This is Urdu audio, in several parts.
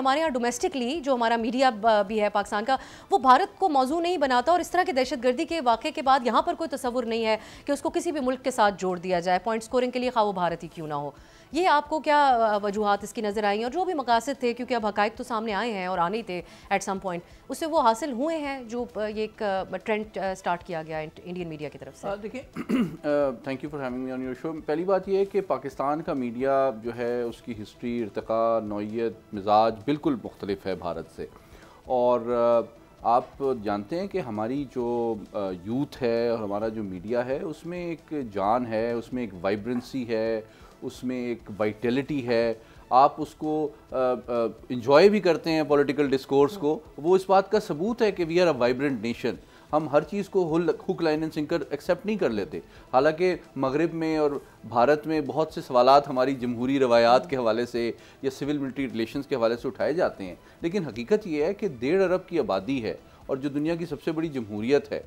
ہمارے یہاں ڈومیسٹکلی جو ہمارا میڈیا بھی ہے پاکستان کا وہ بھارت کو موضوع نہیں بناتا اور اس طرح کے دہشت گردی کے واقعے کے بعد یہاں پر کوئی تصور نہیں ہے کہ اس کو کسی بھی ملک کے ساتھ جوڑ دیا جائے پوائنٹ سکورنگ کے لیے خواہ وہ بھارت ہی کیوں نہ ہو. یہ آپ کو کیا وجوہات اس کی نظر آئیں اور جو بھی مقاصد تھے کیونکہ اب حقائق تو سامنے آئے ہیں اور آنے ہی تھے ایٹ سم پوائنٹ اس سے وہ حاصل ہوئے ہیں جو یہ ایک ٹرینڈ سٹارٹ کیا گیا انڈین میڈیا کی طرف سے؟ دیکھیں thank you for having me on your show. پہلی بات یہ ہے کہ پاکستان کا میڈیا جو ہے اس کی ہسٹری ارتقاء نوعیت مزاج بالکل مختلف ہے بھارت سے. اور آپ جانتے ہیں کہ ہماری جو یوتھ ہے اور ہمارا جو میڈیا ہے اس میں ایک جان ہے, اس میں ایک وائبرنسی ہے, اس میں ایک وائٹیلٹی ہے. آپ اس کو انجوائے بھی کرتے ہیں پولیٹیکل ڈسکورس کو. وہ اس بات کا ثبوت ہے کہ we are a vibrant nation. ہم ہر چیز کو hook line and sinker accept نہیں کر لیتے. حالانکہ مغرب میں اور بھارت میں بہت سے سوالات ہماری جمہوری روایات کے حوالے سے یا سول ملٹری ریلیشنز کے حوالے سے اٹھائے جاتے ہیں, لیکن حقیقت یہ ہے کہ 1.5 ارب کی آبادی ہے اور جو دنیا کی سب سے بڑی جمہوریت ہے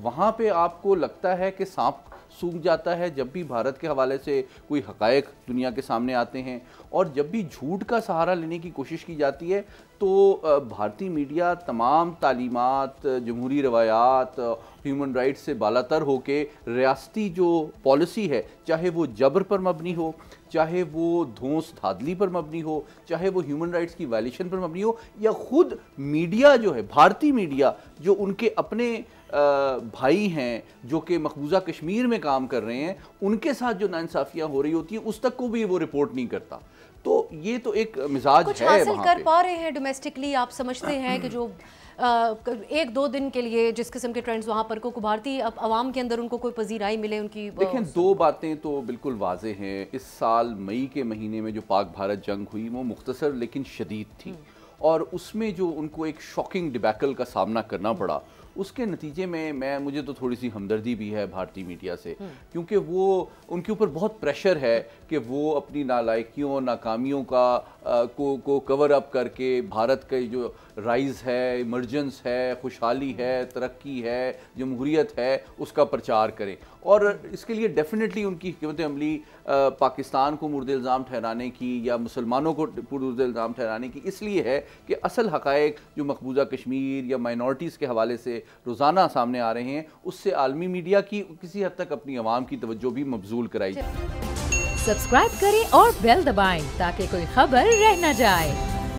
وہاں پہ آپ کو لگتا ہے کہ سانپ سونکھ جاتا ہے جب بھی بھارت کے حوالے سے کوئی حقائق دنیا کے سامنے آتے ہیں. اور جب بھی جھوٹ کا سہارا لینے کی کوشش کی جاتی ہے تو بھارتی میڈیا تمام تعلیمات, جمہوری روایات, ہیومن رائٹس سے بالاتر ہو کے ریاستی جو پالیسی ہے, چاہے وہ جبر پر مبنی ہو, چاہے وہ دھونس دھاندلی پر مبنی ہو, چاہے وہ ہیومن رائٹس کی وائلیشن پر مبنی ہو, یا خود میڈیا جو ہے بھارتی میڈیا جو ان کے اپنے بھائی ہیں جو کہ مقبوضہ کشمیر میں کام کر رہے ہیں ان کے ساتھ جو ناانصافیاں ہو رہی ہوتی ہیں اس تک کو بھی وہ رپورٹ نہیں کرتا. تو یہ تو ایک مزاج ہے. کچھ حاصل کر پا رہے ہیں ڈومیسٹکلی آپ سمجھتے ہیں کہ جو 1-2 دن کے لیے جس قسم کے ٹرینڈز وہاں پر کو بھارتی عوام کے اندر ان کو کوئی پذیرائی ملے ان کی؟ دیکھیں 2 باتیں تو بالکل واضح ہیں. اس سال مئی کے مہینے میں جو پاک بھارت جنگ ہوئی وہ مختصر لیکن شدید تھی, اور اس میں جو ان کو ایک شاکنگ ڈیبیکل کا سامنا کرنا پڑا اس کے نتیجے میں مجھے تو تھوڑی سی ہمدردی بھی ہے بھارتی میڈیا سے, کیونکہ وہ ان کے اوپر بہت پریشر ہے کہ وہ اپنی نالائکیوں ناکامیوں کو کور اپ کر کے بھارت کا جو رائز ہے, ایمرجنس ہے, خوشحالی ہے, ترقی ہے, جمہوریت ہے, اس کا پرچار کریں. اور اس کے لیے ڈیفینیٹلی ان کی حکمت عملی پاکستان کو مورد الزام ٹھہرانے کی یا مسلمانوں کو مورد الزام ٹھہرانے کی اس لیے ہے کہ اصل حقائق جو مقبوضہ کشمیر یا مائنورٹیز کے حوالے سے روزانہ سامنے آ رہے ہیں اس سے عالمی میڈیا کی کسی حد تک اپنی عوام کی توجہ بھی مبذول کرائی. سبسکرائب کریں اور بیل دبائیں تاکہ کوئی خبر رہ نہ جائے.